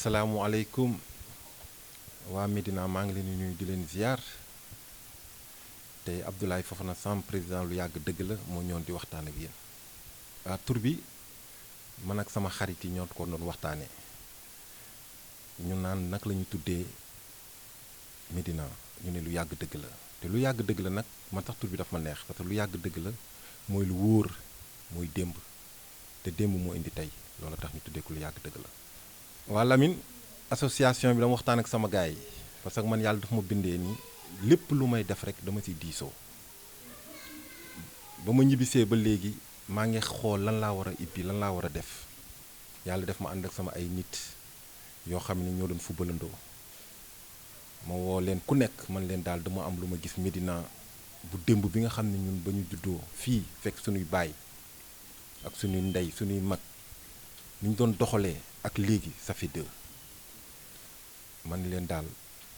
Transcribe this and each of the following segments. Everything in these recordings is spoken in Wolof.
asalaamualeykum waa Médina maa ngi leen di nuyu di leen ziar te Abdoulaye Fofana Sam président lu yàgg dëgg la moo ñëwoon di waxtaan ak yéen. tur bi man ak sama xarit yi ñoo ko doon waxtaanee ñu naan nag la ñu tuddee Médina ñu ne lu yàgg dëgg la te lu yàgg dëgg la nag man tax tur bi daf ma neex parce que lu yàgg dëgg la mooy lu wóor mooy démb te démb moo indi tey loolu tax ñu tuddee ko lu yàgg dëgg la. waa Lamine association bi dama waxtaan ak sama gars yi parce que man yàlla dafa ma bindee ni lépp lu may def rek dama ci diisoo ba ma ñibbisee ba léegi maa ngi xool lan laa war a ibbi lan laa war a def yàlla def ma ànd ak sama ay nit yoo xam ne ñoo doon fubalandoo ma woo leen ku nekk man leen daal dama am lu ma gis Médina bu démb bi nga xam ne ñun ba ñu juddoo fii fekk suñuy baay ak suñuy ndey suñuy mag ni ñu doon doxalee ak léegi ça fait deux man leen daal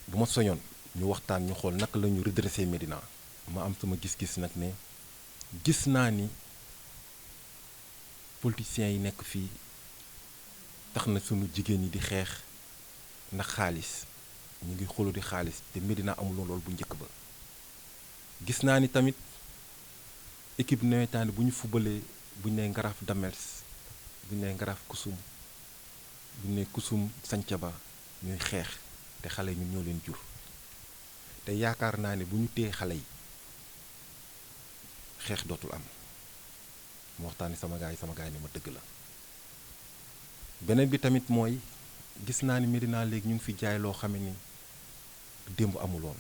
bu ma soñoon ñu waxtaan ñu xool naka la ñu redresser Médina ma am sama gis-gis nag ne gis naa ni politiciens yi nekk fii tax na sunu jigéen ñi di xeex ndax xaalis ñu ngi xolo di xaalis te Médina amuloon loolu bu njëkk ba gis naa ni tamit équipe nawetaan bu ñu fubalee bu ñu nee Ngaraaf Damels bu ñu nee Ngaraaf Kusum bu ñu nee Kusum Sancaba ñuy xeex te xale ñun ñoo leen jur te yaakaar naa ne bu ñu téye xale yi xeex dootul am mu waxtaani sama gaay ni ma dëgg la beneen bi tamit mooy gis naa ni Médina léegi ñu ngi fi jaay loo xam ni démb amuloon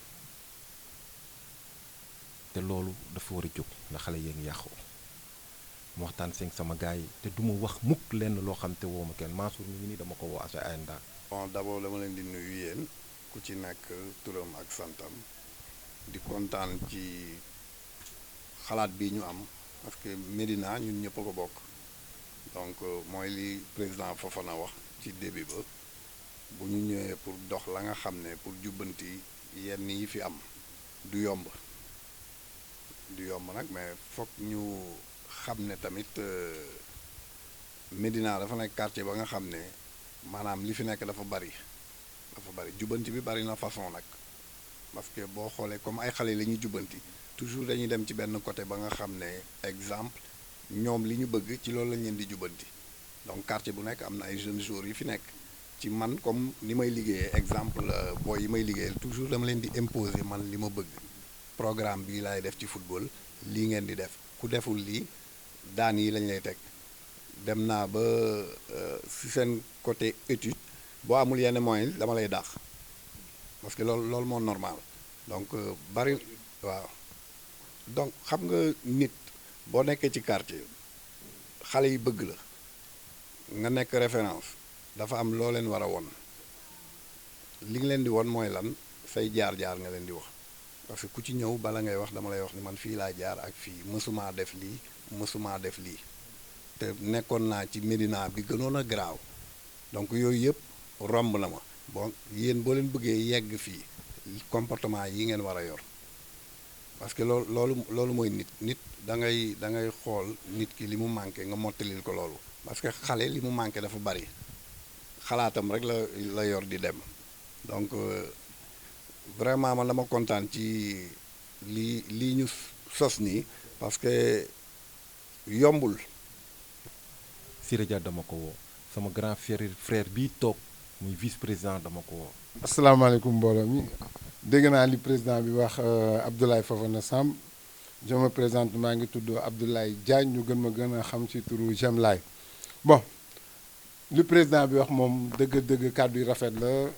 te loolu dafa war a jóg ndax xale yee ngi yàqu mu waxtaan seen sama gaay yi te du ma wax mukk lenn loo xam te woo ma kenn Mansour mi ngi nii dama ko woo asa ayanda bon d'abord dama leen di nuyu yéen ku ci nekk turam ak santam di kontaan ci xalaat bi ñu am parce que Médina ñun ñëpp a ko bokk donc mooy li président Fofana wax ci début ba bu ñu ñëwee pour dox la nga xam ne pour jubbanti yenn yi fi am du yomb nag mais foog ñu xam ne tamit Médina dafa nekk quartier ba nga xam ne maanaam li fi nekk dafa bari jubbanti bi bari na façon nag parce que boo xoolee comme ay xale la ñuy jubbanti toujours dañuy dem ci benn côté ba nga xam ne exemple ñoom li ñu bëgg ci loolu lañ leen di jubbanti donc quartier bu nekk am na ay jeunes joueurs yu fi nekk ci man comme ni may liggéeyee exemple booy yi may liggéeyee toujours dama leen di imposer man li ma bëgg programme bii laay def ci football lii ngeen di def ku deful lii daan yi lañ lay teg dem naa ba si seen côté étude boo amul yenn moyens dama lay dàq parce que loolu moo normal donc bari waaw donc xam nga nit boo nekkee ci quartier xale yi bëgg la nga nekk référence dafa am loo leen war a won li nga leen di won mooy lan say jaar-jaar nga leen di wax parce que ku ci ñëw bala ngay wax dama lay wax ni man fii laa jaar ak fii mësumaa def lii te nekkoon naa ci Médina bi gënoon a garaaw donc yooyu yëpp romb na ma bon yéen boo leen bëggee yegg fii comportement yi ngeen war a yor parce que loolu mooy nit da ngay xool nit ki li mu manqué nga mottalil ko loolu parce que xale li mu manqué dafa bari xalaatam rek la yor di dem donc vraiment man dama kontaan ci lii ñu sos nii parce que yombul. Siré Dia dama ko woo sama grand frère bii toog muy vice président dama ko woo. asalaamaaleykum mbooloo mi dégg naa li président bi wax Abdoulaye Fofana Sam je me présente maa ngi tudd Abdoulaye Diagne ñu gën a xam ci turu Jemlaay bon li président bi wax moom dëgg kàddu yi rafet la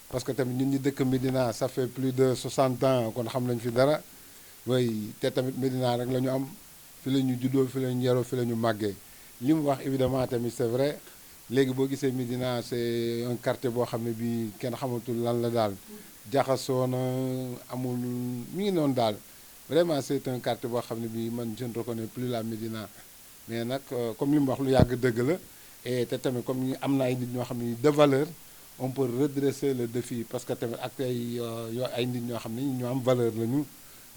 parce que tamit nit ñi dëkk Médina ça fait plus de 60 ans kon xam nañ fi dara way te tamit Médina rek la ñu am fi la ñu juddoo fi la ñu yaroo fi la ñu màggee li mu wax évidemment tamit c'est vrai léegi boo gisee Médina c'est un quartier boo xam ne bii kenn xamatul lan la daal jaxasoo na amul mi ngi noonu daal vraiment c'est un quartier boo xam ne bii man je ne reconnais plus la Médina mais nag comme li mu wax lu yàgg dëgg la et te tamit comme ñi am na ay nit ñoo xam ne de valeur on peut redresser le défi parce que tamit ak ay nit ñoo xam ne ñoo am valeur lañu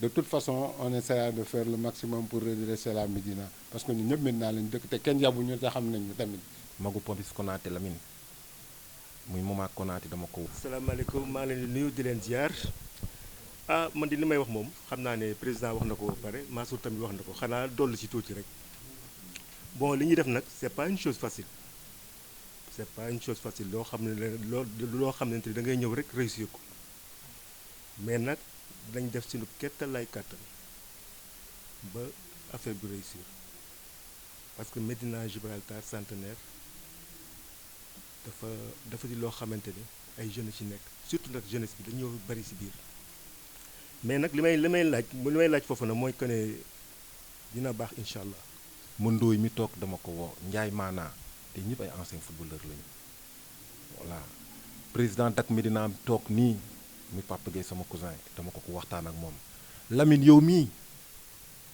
de toute façon on essaiera de faire le maximum pour redresser la Médina parce que ñun ñëpp Médina lañu dëkk te kenn yabu ñu te xam nañu tamit. Magu Papis Konaté Lamine muy Mama Konaté dama ko. salaamaaleykum maa ngi leen di nuyu di leen ziar man di li may wax moom xam naa ne président wax na ko ba pare Mansour tamit wax na ko xanaa dollu ci tuuti rek bon li ñuy def nag c'est pas une chose facile c'est pas une chose facile loo xam ne loo xamante ni da ngay ñëw rek réussir ko mais nag dañ def suñu kettalay kàttan ba affaire bi réussir parce que Médina Gibraltar Centenaire dafa di loo xamante ni ay jeunes ci nekk surtout nag jeunesse bi dañoo bari ci biir mais nag li may laaj foofu nag mooy que ne dina baax incha allah. Mëndooy mi toog dama ko woo Njaay maanaa te ñëpp ay anciens footballeurs lañu voilà président dak Médina toog nii mi Papa Gueye sama cousin dama ko waxtaan ak moom Lamine yow mii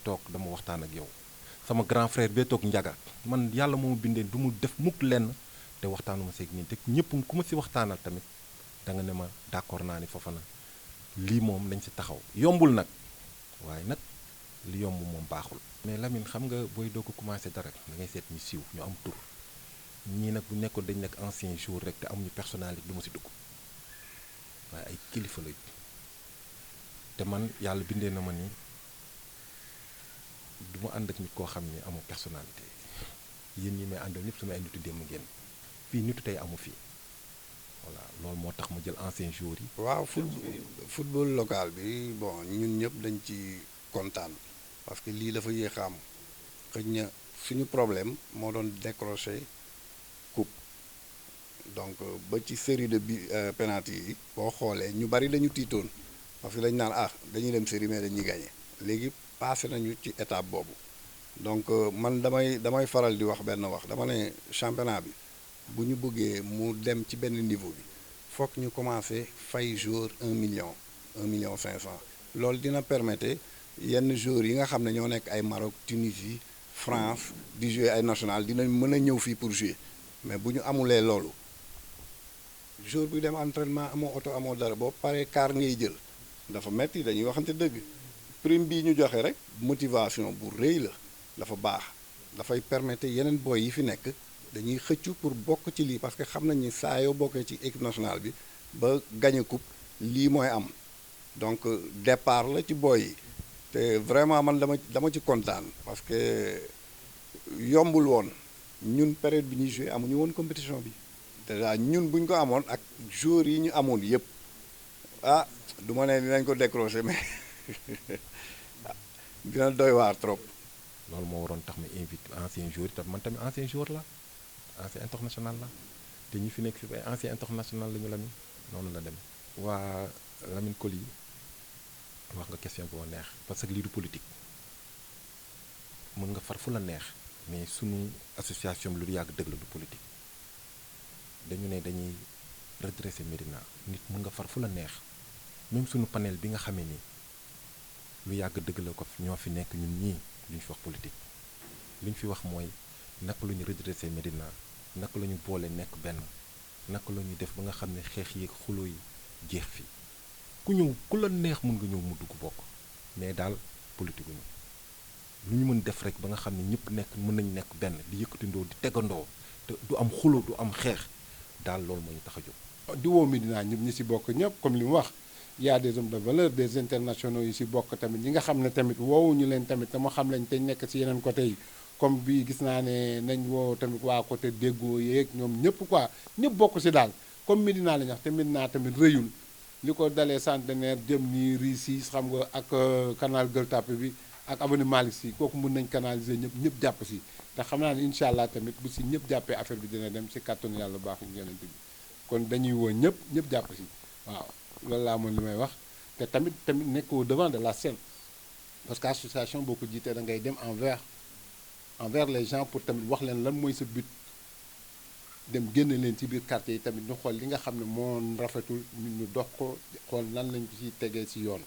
toog dama waxtaan ak yow sama grand frère bee toog Njaga man yàlla moomu bindee du mu def mukk lenn te waxtaanuma seeg nii te ñëpp ku ma ci waxtaanal tamit da nga ne ma d'accord naa ni Fofana lii moom nañ ci taxaw yombul nag waaye nag li yomb moom baaxul. mais Lamine xam nga booy doo ko commencé dara da ngay seet ñu siiw ñu am tur ñii nag bu nekkoon dañ nekk ancien jour rek te amuñu personnalité du ma ci dugg waaye ay kilifa lañu te man yàlla bindee na ma ni du ma ànd ak nit koo xam ni amoo personnalité yéen ñi may àndal ñëpp sama ay nitu démb ngeen fii nitu tey amu fii voilà loolu moo tax ma jël ancien jour yi. waaw football local bi bon ñun ñëpp dañ ci kontaan parce que lii dafa yéex a am xëy na suñu problème moo doon décrocher coupe donc ba ci série de penalty yi boo xoolee ñu bari dañu tiitoon parce que dañu naan dañuy dem série mais dañuy gagné léegi passé nañu ci étape boobu donc man damay faral di wax benn wax dama ne championnat bi bu ñu bëggee mu dem ci benn niveau bi foog ñu commencé fay jour 1,5 million loolu dina permettre yenn joueurs yi nga xam ne ñoo nekk ay Maroc Tunisie France di jouer ay national dinañ mën a ñëw fii pour jouer mais bu ñu amulee loolu jour bi dem entraînement amoo oto amoo dara boo paree car ngay jël dafa metti dañuy waxante dëgg prime bii ñu joxe rek motivation bu rëy la dafa baax dafay permettre yeneen boy yi fi nekk dañuy xëccu pour bokk ci lii parce que xam nañ ni saa yoo bokkee ci équipe nationale bi ba gagné coupe lii mooy am donc départ la ci boy yi te vraiment man dama ci kontaan parce que yombul woon ñun période bi ñuy joué amuñu woon compétition bi déjà ñun buñ ko amoon ak joueurs yi ñu amoon yëpp du ma ne dinañ ko décrocher mais dina doy waar trop. loolu moo waroon tax ma invite ancien joueur yi tam man tamit ancien joueur la ancien international la te ñi fi nekk fi ay ancien international la ñu Lamine noonu la dem waa Lamine Coly wax nga question boo neex parce que lii du politique mën nga far fu la neex mais sunu association bi lu yàgg dëgg la du politique dañu ne dañuy redresser Médina nit mën nga far fu la neex même sunu panel bi nga xamee ni lu yàgg dëgg la ko ñoo fi nekk ñun ñii duñ fi wax politique li ñu fi wax mooy naka la ñu redresser Médina naka la ñu boole nekk benn naka la ñuy def ba nga xam ne xeex yi xuloo yi jeex fi ku ñëw ku la neex mën nga ñëw mu dugg bokk mais daal politique ñu lu ñu mën def rek ba nga xam ne ñëpp nekk mën nañu nekk benn di yëkkatindoo di tegandoo te du am xuloo du am xeex daal loolu moo ñu tax a jóg. di woo Médina ñëpp ñi ci bokk ñëpp comme li mu wax y a des hommes de valeur des internationaux yi ci bokk tamit ñi nga xam ne tamit woowuñu leen tamit te mu xam lañ te nekk ci yeneen côté yi comme bii gis naa ne nañ woo tamit waa côté déggoo yeeg ñoom ñëpp quoi ñëpp bokk ci daal comme Médina la ñu wax te Médina tamit rëyul li ko dalee Centenaire jëm nii Ricis xam nga ak canal Gueule Tapée bi ak avenue Malick Sy kooku mën nañ canaliser ñëpp jàpp ci te xam naa ne incha allah tamit bu ci ñëpp jàppee affaire bi dina dem ci kàttanu yàlla baax ñu yonent bi kon dañuy woo ñëpp jàpp ci waaw loolu laa moom li may wax te tamit nekk au devant de la scène parce que association boo ko jiitee da ngay dem envers les gens pour tamit wax leen lan mooy sa but dem génne leen ci biir quartier yi tamit ñu xool li nga xam ne moo rafetul ñu dox ko xool nan lañ ko ci tegee ci yoon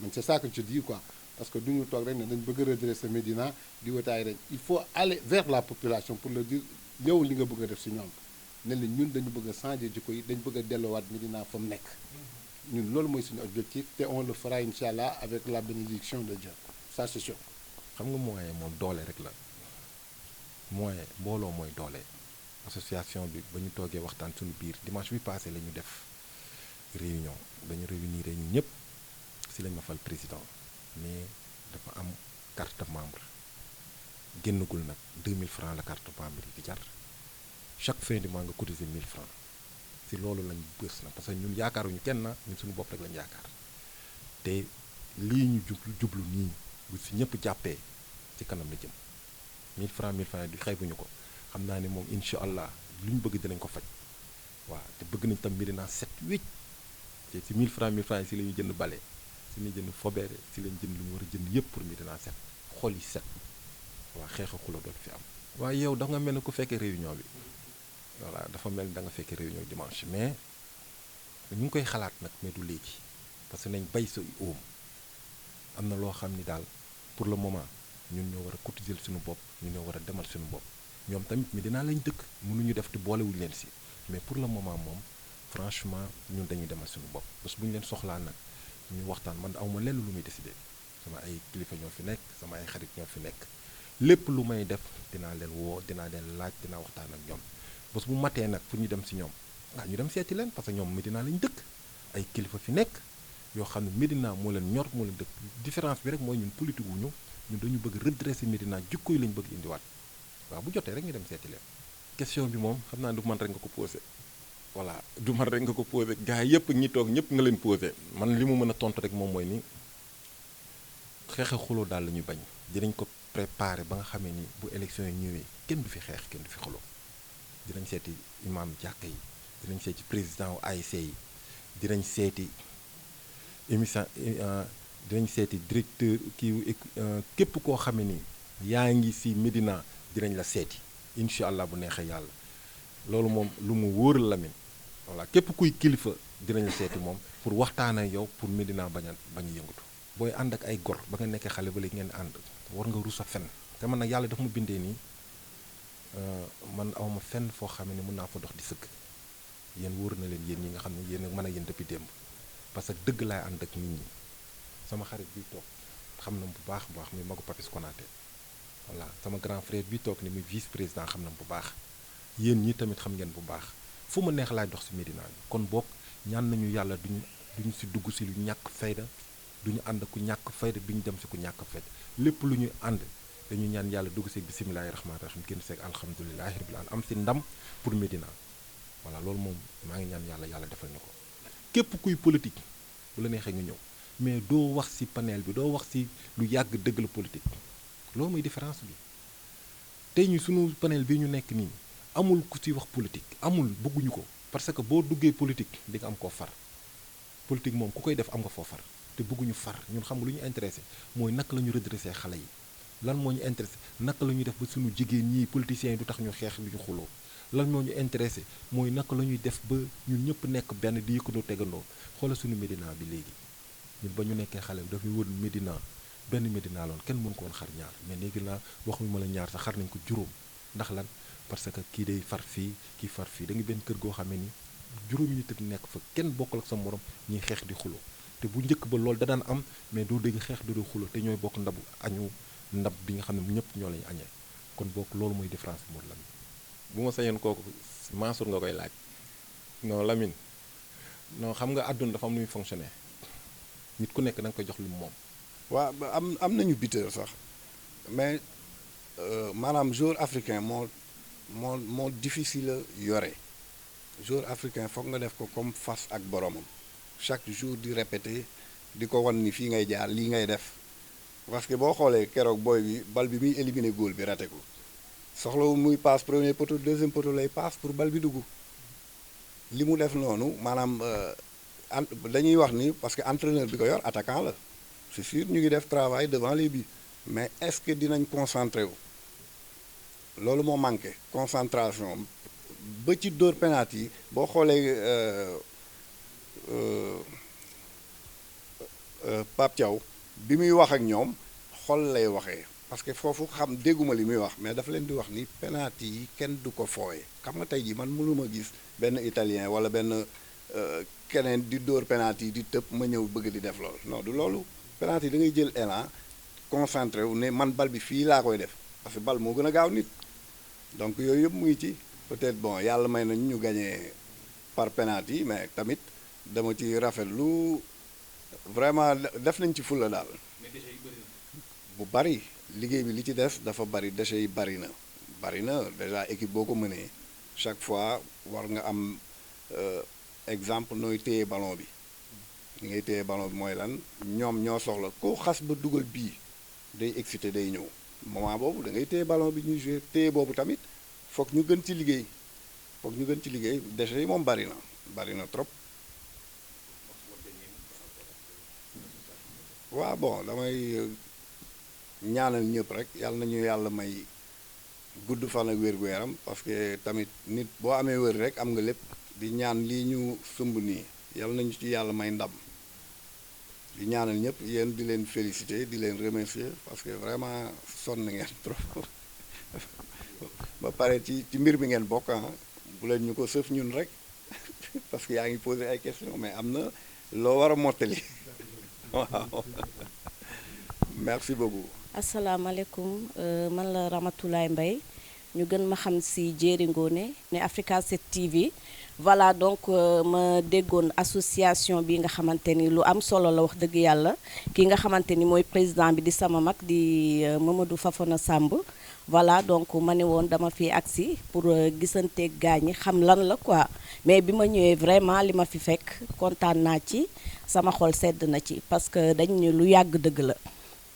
man c'est ça que je dis quoi parce que du ñu toog rek ne dañ bëgg a redresser Médina di wataay rek il faut aller vers la population pour leur dire yow li nga bëgg a def ci ñoom ne la ñun dañu bëgg a changer jikko yi dañu bëgg a delloowaat Médina fa mu nekk ñun loolu mooy suñu objectif te on le fera incha allah avec la bénédiction de Dieu ça c'est sûr. xam nga moyen moom doole rek la moyen mbooloo mooy doole association bi ba ñu toogee waxtaan suñu biir dimanche bi passé la ñu def réunion dañu réunir ñun ñëpp si lañ ma fal président mais dafa am carte membre génnagul nag 2000 francs la carte membre yi di jar chaque fin du mois nga cotiser 1000 francs si loolu lañ bës na parce que ñun yaakaaruñu kenn na ñun suñu bopp rek lañ yaakaar te lii ñu jublu nii bu si ñëpp jàppee ci kanam la jëm 1000 francs di xeebuñu ko xam naa ne moom incha allah lu ñu bëgg dinañ ko faj waaw te bëgg nañ tam Médina set wécc te si 1000 francs yi si la ñuy jënd bale si la ñuy jënd fobeere si lañ jënd lu ñu war a jënd yëpp pour Médina set xol yi set waaw xeexa xulo dootu fi am. waaye yow da nga mel ni ku fekkee réunion bi voilà dafa mel ni da nga fekkee réunion dimanche mais ñu ngi koy xalaat nag mais du léegi parce que nañ bay sa oom am na loo xam ni daal pour le moment ñun ñoo war a cotiser suñu bopp ñun ñoo war a demal suñu bopp ñoom tamit Médina lañ dëkk mënuñu def te boolewuñu leen si mais pour le moment moom franchement ñun dañuy demal suñu bopp parce que bu ñu leen soxlaa nag ñu waxtaan man awma lenn lu muy décider sama ay kilifa ñoo fi nekk sama ay xarit ñoo fi nekk lépp lu may def dinaa leen woo dinaa leen laaj dinaa waxtaan ak ñoom bés bu matee nag pour ñu dem si ñoom ñu dem seeti leen parce que ñoom Médina lañ dëkk ay kilifa fi nekk yoo xam ne Médina moo leen ñor moo leen dëkk différence bi rek mooy ñun politique wuñu ñun dañu bëgg redresser Médina jikko yi lañu bëgg indiwaat waaw bu jotee rek ñu dem seeti leen. question bi moom xam naa du man rek nga ko posé voilà du man rek nga ko posé gars yëpp ñi toog ñëpp nga leen posé man li mu mën a tontu rek moom mooy ni xeexe xuloo daal la ñuy bañ dinañ ko préparer ba nga xamee ni bu élection yi ñëwee kenn du fi xeex kenn du fi xuloo dinañ seeti imam jàkka yi dinañ seeti président wu ASC yi dinañ seeti émission dinañ seeti directeur kii képp koo xamee ni yaa ngi si Médina dinañ la seeti incha allah bu neexee yàlla loolu moom lu mu wóor la Lamine voilà képp kuy kilifa dinañ la seeti moom pour waxtaan ak yow pour Médina bañ a yëngatu. booy ànd ak ay gor ba nga nekkee xale ba léegi ngeen ànd war nga rus a fen te man nag yàlla daf ma bindee nii man awma fenn foo xamee ne mën naa fa dox di sëgg yéen wóor na leen yéen ñi nga xam ne yéen mën a yéen depuis démb parce que dëgg laay ànd ak nit ñi sama xarit bi toog xam na bu baax muy magu Papis Konaté voilà sama grand frère bi toog ni muy vice président xam na bu baax yéen ñi tamit xam ngeen bu baax fu ma neex laay dox si Médina bi kon boog ñaan nañu yàlla duñu si dugg si lu ñàkk fayda duñu ànd ku ñàkk fayda duñu dem si ku ñàkk fayda lépp lu ñuy ànd dañuy ñaan yàlla dugg si bisimilahi rahmaani rahim génn seeg alhamdulilahi rabbil alamin am si ndam pour Médina voilà loolu moom maa ngi ñaan yàlla defal ñu ko képp kuy politique bu la neexee nga ñëw mais doo wax si panel bi doo wax si lu yàgg dëgg la politique loolu mooy différence bi tey ñu sunu panel bi ñu nekk nii amul ku ci wax politique amul bëgguñu ko parce que boo duggee politique di nga am koo far politique moom ku koy def am nga foo far te bëgguñu far ñun xam nga lu ñu intéressé mooy naka la ñu redressé xale yi lan moo ñu intéressé naka la ñuy def ba suñu jigéen ñii politiciens yi du tax ñu xeex du ñu xuloo lan moo ñu intéressé mooy naka la ñuy def ba ñun ñëpp nekk benn di yëkkandoo tegandoo xoolal suñu Médina bi léegi ñun ba ñu nekkee xale bi dafay wër Médina benn Médina loon kenn mën ko woon xar ñaar mais léegi la waxuñu ma la ñaar sax xar nañ ko juróom ndax lan parce que kii day far fii kii far fii da nga benn kër goo xamee ni juróomi nit nekk fa kenn bokkul ak sa morom ñuy xeex di xuloo te bu njëkk ba loolu da daan am mais doo dégg xeex doo xuloo te ñooy bokk ndab bi nga xam ne ñëpp ñoo lañu añee kon bokk loolu mooy différence bi Modou Lamine bu ma sañoon kooku Mansour nga koy laaj non Lamine non xam nga àdduna dafa am lu muy fonctionner nit ku nekk da nga koy jox lu moom. waaw am nañu buteur sax mais maanaam joueur africain moo difficile a yore joueur africain foog nga def ko comme face ak boromam chaque jour di répéter di ko wan ni fii ngay jaar lii ngay def parce que boo xoolee keroog booy bi bal bi muy éliminer góol bi raté ko soxlawul muy passe premier poteau deuxième poteau lay passe pour bal bi dugg li mu def noonu maanaam dañuy wax ni parce que entraîneur bi ko yor attaquant la c'est sûr ñu ngi def travail devant les buts mais est-ce que dinañ concentré wu loolu moo manqué concentration ba ci dóor penalty yi boo xoolee Pape Thiaw bi muy wax ak ñoom xol lay waxee parce que foofu xam dégguma li muy wax mais dafa leen di wax ni penalty yi kenn du ko fooye xam nga tey jii man mënuma gis benn italien wala benn keneen di dóor penalty yi di tëb ma ñëw bëgg di def loolu non du loolu penalty yi da ngay jël élan concentré wu ne man bal bi fii laa koy def parce que bal moo gën a gaaw nit donc yooyu yëpp mu ngi ci peut-être bon yàlla may nañ ñu gagné par penalty mais tamit dama ci rafetlu vraiment def nañ ci fulla daal. bu bari liggéey bi li ci des dafa bari déchets yi bari na déjà équipe boo ko mënee chaque fois war nga am exemple nooy téye ballon bi ni ngay téye ballon bi mooy lan ñoom ñoo soxla koo xas ba dugal bii day excité day ñëw moment boobu da ngay téye ballon bi ñuy jouer téye boobu tamit foog ñu gën ci liggéey déchets yi moom bari na trop. waaw bon damay ñaanal ñëpp rek yàlla nañu yàlla may gudd fan ak wér-gu-yaram parce que tamit nit boo amee wér rek am nga lépp di ñaan lii ñu sumb nii yàlla nañu ci yàlla may ndam di ñaanal ñëpp yéen di leen féliciter di leen remercier parce que vraiment sonn ngeen trop ba pare ci mbir mi ngeen bokk bu leen ñu ko sëf ñun rek parce que yaa ngi poser ay questions mais am na loo war a mottali waaw merci beaucoup. asalaamaaleykum man la Ramatoulaye Mbaye ñu gën ma xam si Jéeri Ngoné ne Africa 7 TV voilà donc ma déggoon association bi nga xamante ni lu am solo la wax dëgg yàlla ki nga xamante ni mooy président bi di sama mag di Mamadou Fafana Samb voilà donc ma ne woon dama fi agsi pour gisante gaañi xam lan la quoi mais bi ma ñëwee vraiment li ma fi fekk kontaan naa ci sama xol sedd na ci parce que dañ ne lu yàgg dëgg la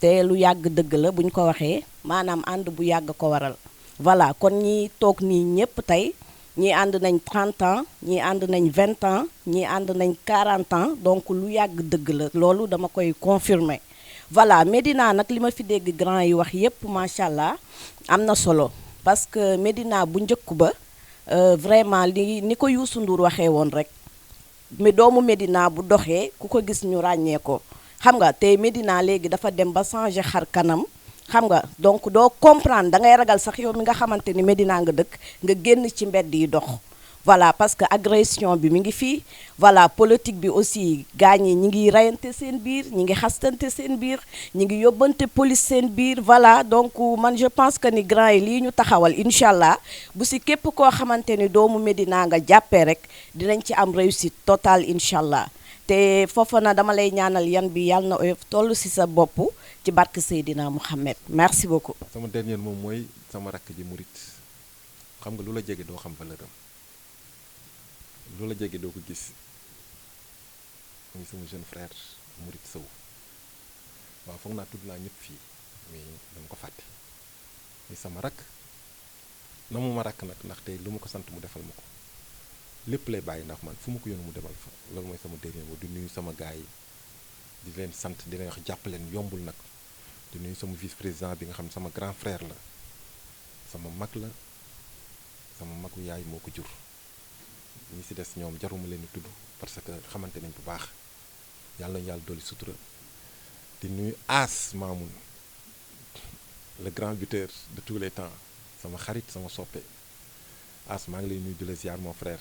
te lu yàgg dëgg la bu ñu ko waxee maanaam ànd bu yàgg ko waral voilà kon ñi toog nii ñëpp tey ñii ànd nañ 30 ans ñii ànd nañ 20 ans ñii ànd nañ 40 ans donc lu yàgg dëgg la loolu dama koy confirmer voilà Médina nag li ma fi dégg grand yi wax yépp macha allah am na solo parce que Médina bu njëkk ba vraiment ni ko Youssou Ndour waxee woon rek mais doomu Médina bu doxee ku ko gis ñu ràññee ko xam nga te Médina léegi dafa dem ba changer xar kanam xam nga donc doo comprendre da ngay ragal sax yow mi nga xamante ni Médina nga dëkk nga génn ci mbedd yi dox voilà parce que agression bi mi ngi fii voilà politique bi aussi gaañ yi ñi ngi rayante seen biir ñi ngi xastante seen biir ñi ngi yóbbante police seen biir voilà donc man je pense que ni grand yi lii ñu taxawal incha allah bu si képp koo xamante ni doomu Médina nga jàppee rek dinañ ci am réussite totale incha allah te foofa na dama lay ñaanal yan bi yàlla na oyof toll si sa bopp ci barke Seydina Mouhamed merci beaucoup. sama dernier moom mooy sama rakk ji murit xam nga lu la jege doo xam valeur am lu la jege doo ko gis muy sama jeune frère murit Sow waaw foog naa tudd naa ñëpp fii mais dama ko fàtte muy sama rakk na mu ma rakk nag ndaxte lu ma ko sant mu defal ma ko lépp lay bàyyi ndax man fu ma ko yoon mu demal fa loolu mooy sama dernier mot di nuyu sama gars yi di leen sant di leen wax jàpp leen yombul nag di nuyu sama vice président bi nga xam ne sama grand frère la sama mag la sama magu yaay moo ko jur ñi ci des ñoom jaruma leen di tudd parce que xamante nañ bu baax yàlla nañu yàlla dolli sutura di nuyu As Mamoun le grand buteur de tous les temps sama xarit sama soppe As maa ngi lay nuyu di la ziar mon frère.